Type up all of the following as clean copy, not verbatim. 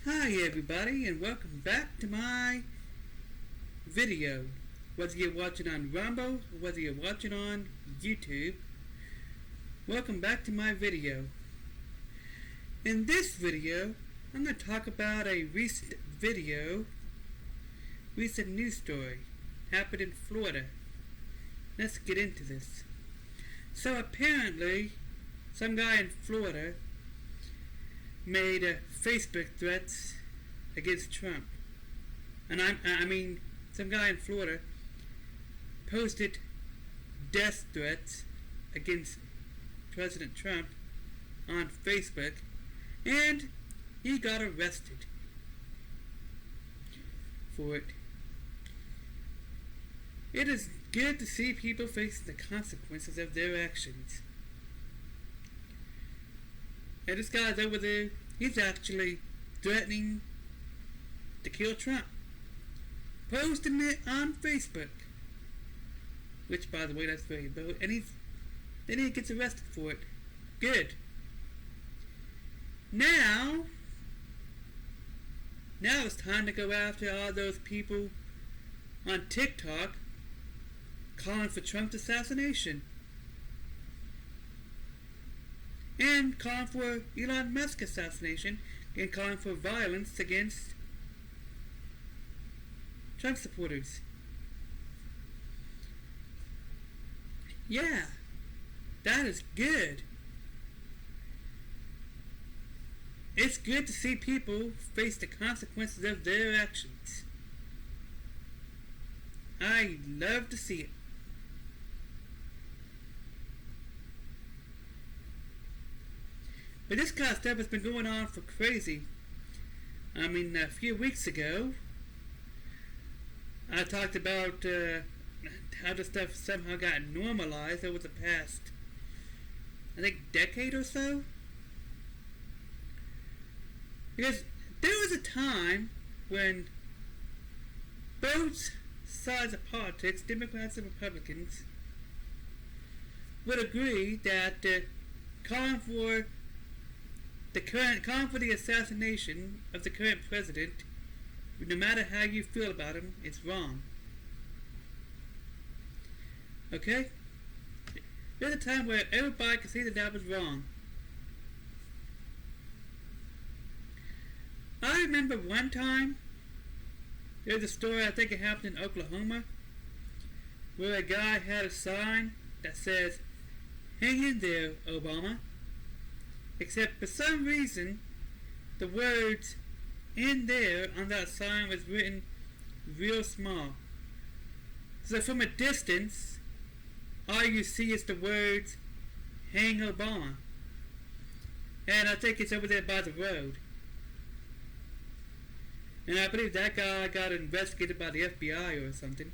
Hi everybody, and welcome back to my video. Whether you're watching on Rumble or whether you're watching on YouTube, welcome back to my video. In this video, I'm going to talk about a recent news story happened in Florida. Let's get into this. So apparently, some guy in Florida made Facebook threats against Trump. And I mean, some guy in Florida posted death threats against President Trump on Facebook, and he got arrested for it. It is good to see people facing the consequences of their actions. And this guy's over there, he's actually threatening to kill Trump. Posting it on Facebook. Which, by the way, that's very bold. And then he gets arrested for it. Good. Now it's time to go after all those people on TikTok calling for Trump's assassination. And calling for Elon Musk assassination, and calling for violence against Trump supporters. Yeah, that is good. It's good to see people face the consequences of their actions. I love to see it. But this kind of stuff has been going on for crazy. I mean, a few weeks ago, I talked about how this stuff somehow got normalized over the past, I think, decade or so. Because there was a time when both sides of politics, Democrats and Republicans, would agree that calling for the assassination of the current president, no matter how you feel about him, it's wrong. Okay? There's a time where everybody could see that that was wrong. I remember one time, there's a story, I think it happened in Oklahoma, where a guy had a sign that says, "Hang in there, Obama." Except for some reason, the words "in there" on that sign was written real small. So from a distance, all you see is the words "Hang Obama." And I think it's over there by the road. And I believe that guy got investigated by the FBI or something.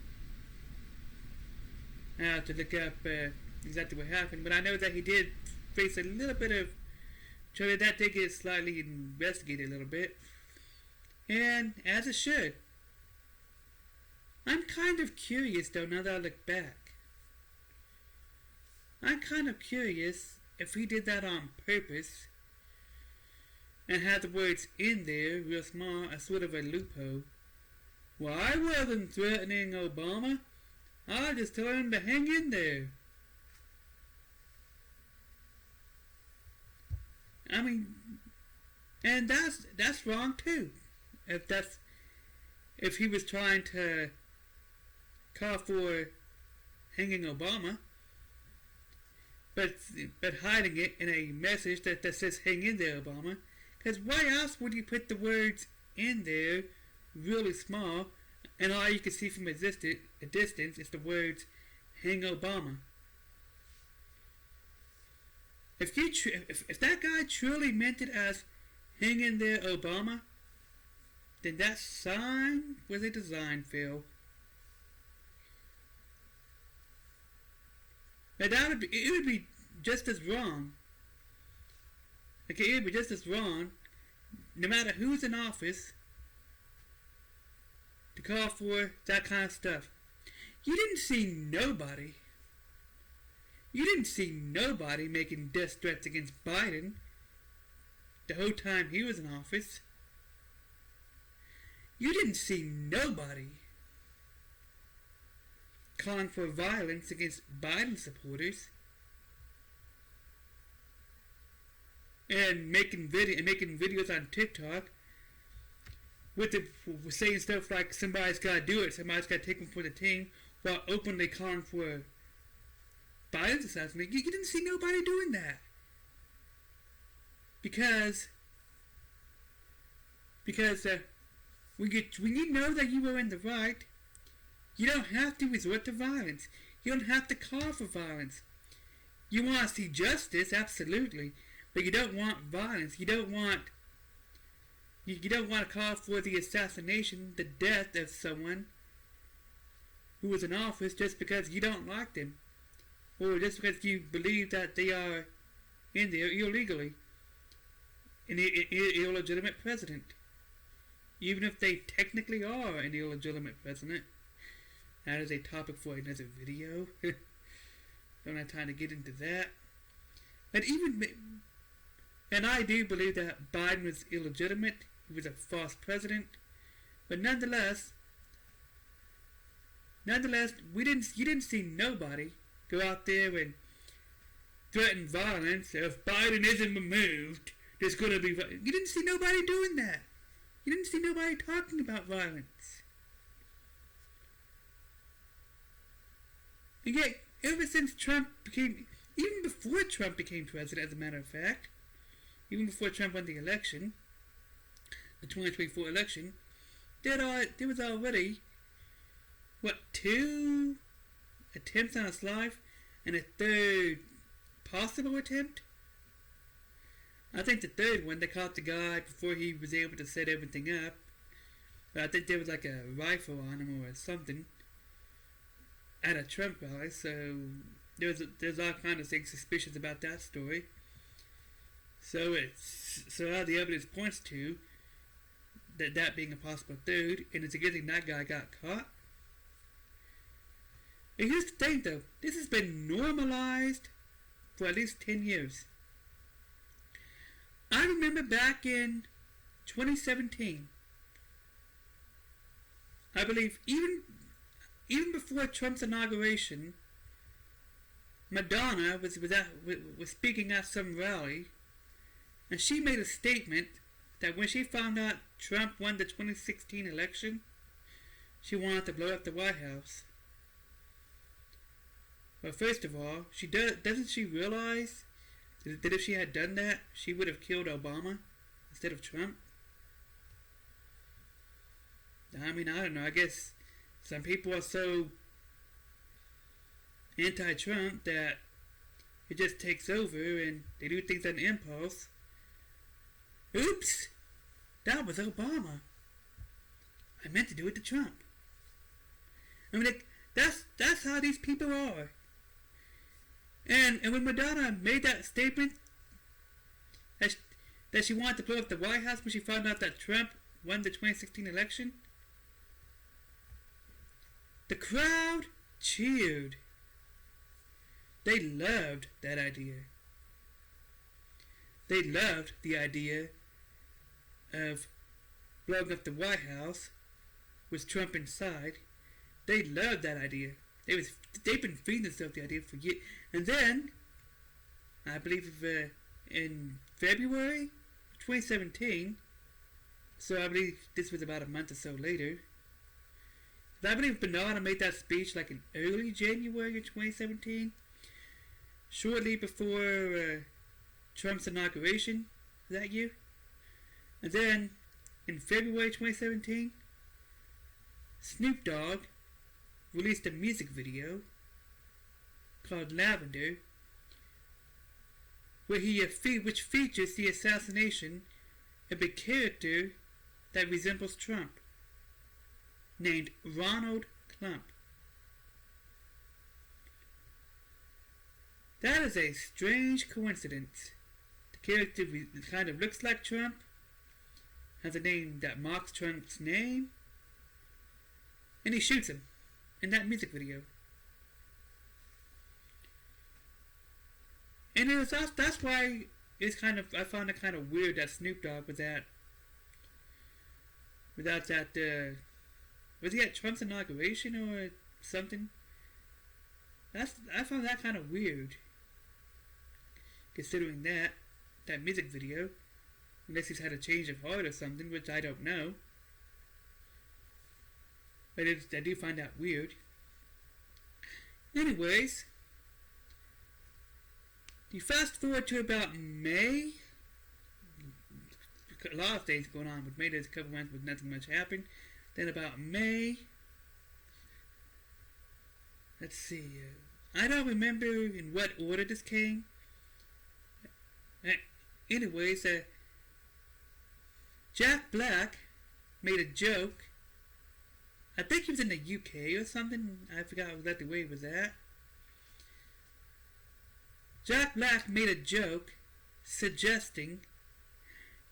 I have to look up exactly what happened, but I know that he did face a little bit of trouble. That did get slightly investigated a little bit. And as it should. I'm kind of curious though, now that I look back. I'm kind of curious if he did that on purpose and had the words "in there" real small as sort of a loophole. Well, I wasn't threatening Obama. I was just telling him to hang in there. I mean, and that's wrong too. If he was trying to call for hanging Obama, but hiding it in a message that says "hang in there, Obama." Because why else would you put the words "in there" really small, and all you can see from a distance is the words "hang Obama"? If that guy truly meant it as "hang in there, Obama," then that sign was a design fail. And it would be just as wrong. Okay, it would be just as wrong, no matter who's in office, to call for that kind of stuff. You didn't see nobody making death threats against Biden the whole time he was in office. You didn't see nobody calling for violence against Biden supporters and making videos on TikTok with saying stuff like somebody's got to do it, somebody's got to take them for the team, while openly calling for Biden's assassination. You didn't see nobody doing that because when you know that you are in the right, you don't have to resort to violence. You don't have to call for violence. You want to see justice, absolutely, but you don't want violence. You don't want to call for the assassination, the death of someone who was in office just because you don't like them, or just because you believe that they are in there illegally, an illegitimate president. Even if they technically are an illegitimate president. That is a topic for another video. Don't have time to get into that. And I do believe that Biden was illegitimate. He was a false president. But nonetheless, you didn't see nobody go out there and threaten violence. If Biden isn't removed, there's going to be violence. You didn't see nobody doing that. You didn't see nobody talking about violence. And yet, ever since even before Trump became president, as a matter of fact, even before Trump won the election, the 2024 election, there was already, 2 attempts on his life, and a third possible attempt? I think the third one, they caught the guy before he was able to set everything up. I think there was like a rifle on him or something at a Trump rally, so there's all kind of things suspicious about that story. So all the evidence points to that being a possible third, and it's a good thing that guy got caught. And here's the thing though, this has been normalized for at least 10 years. I remember back in 2017, I believe even before Trump's inauguration, Madonna was speaking at some rally, and she made a statement that when she found out Trump won the 2016 election, she wanted to blow up the White House. Well, first of all, doesn't she realize that if she had done that, she would have killed Obama instead of Trump? I mean, I don't know. I guess some people are so anti-Trump that it just takes over and they do things on impulse. Oops! That was Obama. I meant to do it to Trump. I mean, that's how these people are. And when Madonna made that statement that she wanted to blow up the White House when she found out that Trump won the 2016 election, the crowd cheered. They loved that idea. They loved the idea of blowing up the White House with Trump inside. They loved that idea. They've been feeding themselves the idea for years. And then, I believe in February 2017, so I believe this was about a month or so later, I believe Madonna made that speech like in early January of 2017, shortly before Trump's inauguration that year. And then, in February 2017, Snoop Dogg released a music video called Lavender, which features the assassination of a character that resembles Trump, named Ronald Klump. That is a strange coincidence. The character kind of looks like Trump, has a name that mocks Trump's name, and he shoots him in that music video. And that's why I found it kind of weird that Snoop Dogg was without that, was he at Trump's inauguration or something? I found that kind of weird, considering that music video, unless he's had a change of heart or something, which I don't know. But I do find that weird. Anyways, you fast forward to about May. A lot of things going on with May. There's a couple months with nothing much happened. Then about May, let's see. I don't remember in what order this came. Anyways, Jack Black made a joke. I think he was in the UK or something. I forgot exactly where he was at. Jack Black made a joke suggesting,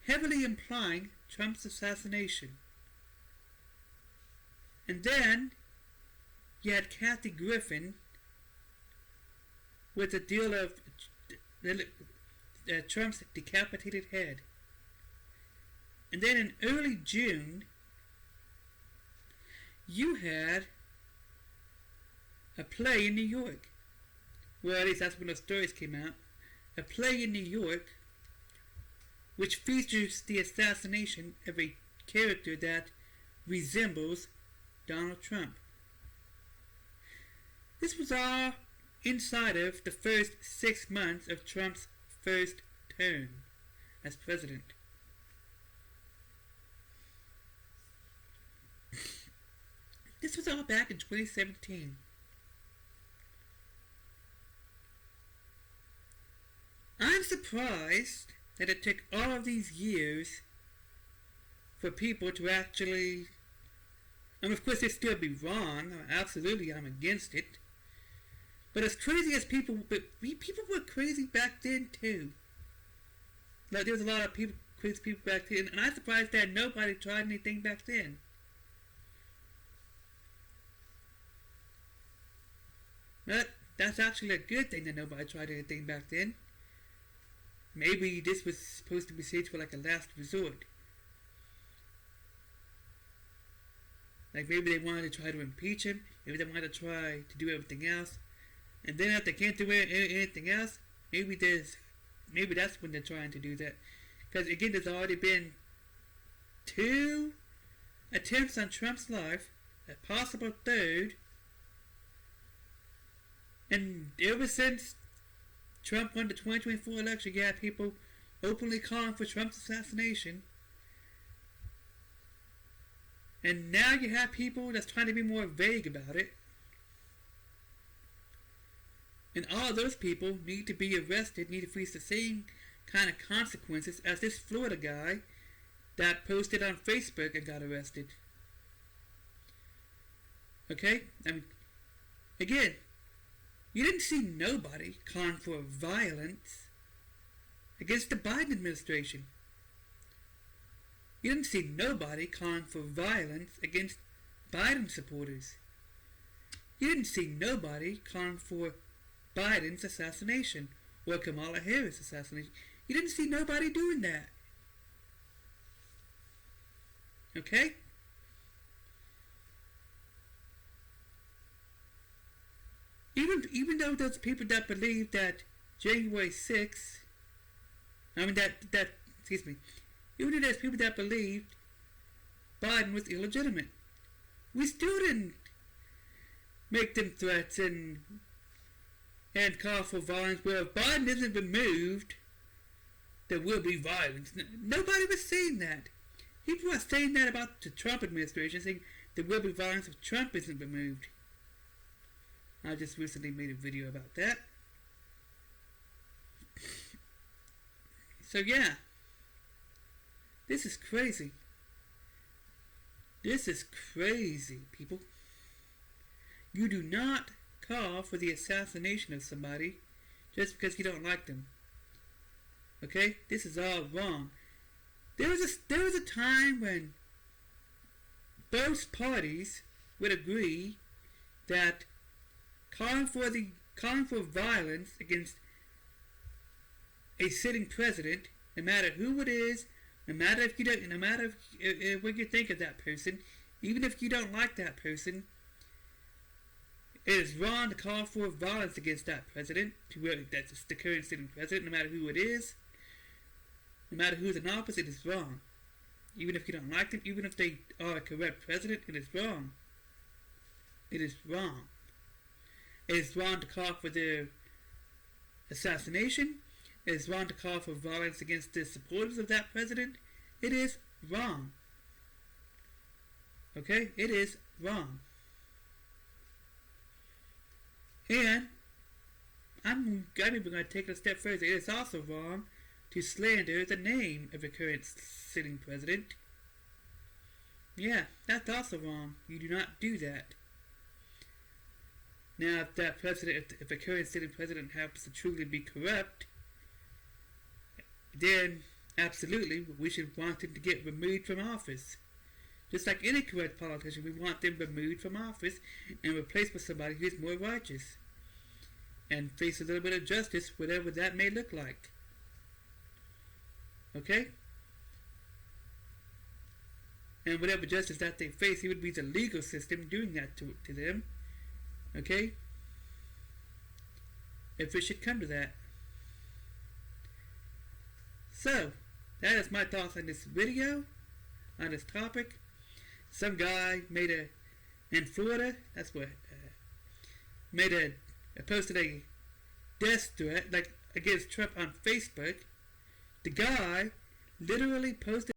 heavily implying Trump's assassination. And then you had Kathy Griffin with the deal of Trump's decapitated head. And then in early June, you had a play in New York. Well, at least that's when those stories came out. A play in New York which features the assassination of a character that resembles Donald Trump. This was all inside of the first 6 months of Trump's first term as president. This was all back in 2017. I'm surprised that it took all of these years for people to actually, and of course they'd still be wrong, absolutely I'm against it, but as crazy as people were crazy back then too. Like there was a lot of crazy people back then, and I'm surprised that nobody tried anything back then. But that's actually a good thing that nobody tried anything back then. Maybe this was supposed to be saved for like a last resort. Like maybe they wanted to try to impeach him. Maybe they wanted to try to do everything else. And then if they can't do anything else, maybe that's when they're trying to do that. Because again, there's already been 2 attempts on Trump's life, a possible third. And ever since Trump won the 2024 election, you had people openly calling for Trump's assassination. And now you have people that's trying to be more vague about it. And all those people need to be arrested, need to face the same kind of consequences as this Florida guy that posted on Facebook and got arrested. Okay? I mean, again, you didn't see nobody calling for violence against the Biden administration. You didn't see nobody calling for violence against Biden supporters. You didn't see nobody calling for Biden's assassination or Kamala Harris' assassination. You didn't see nobody doing that. Okay? Even though those people that believe that January 6th, even though there's people that believed Biden was illegitimate, we still didn't make them threats and call for violence. Well, if Biden isn't removed, there will be violence. Nobody was saying that. People are saying that about the Trump administration, saying there will be violence if Trump isn't removed. I just recently made a video about that. So yeah, this is crazy. This is crazy, people. You do not call for the assassination of somebody just because you don't like them. Okay? This is all wrong. There was a time when both parties would agree that calling for violence against a sitting president, no matter who it is, No matter if you don't, no matter if what you think of that person, even if you don't like that person, it is wrong to call for violence against that president. That's the current sitting president, no matter who it is, no matter who's in office. It is wrong. Even if you don't like them, even if they are a corrupt president, it is wrong. It is wrong. It is wrong to call for their assassination. It is wrong to call for violence against the supporters of that president. It is wrong. Okay? It is wrong. And I'm even going to take it a step further. It is also wrong to slander the name of a current sitting president. Yeah, that's also wrong. You do not do that. Now, if that president, if a current sitting president happens to truly be corrupt, then absolutely we should want him to get removed from office. Just like any corrupt politician, we want them removed from office and replaced with somebody who's more righteous and face a little bit of justice, whatever that may look like. Okay? And whatever justice that they face, it would be the legal system doing that to them. Okay? If it should come to that. So, that is my thoughts on this video, on this topic. Some guy in Florida, that's what, posted a death threat, like, against Trump on Facebook. The guy literally posted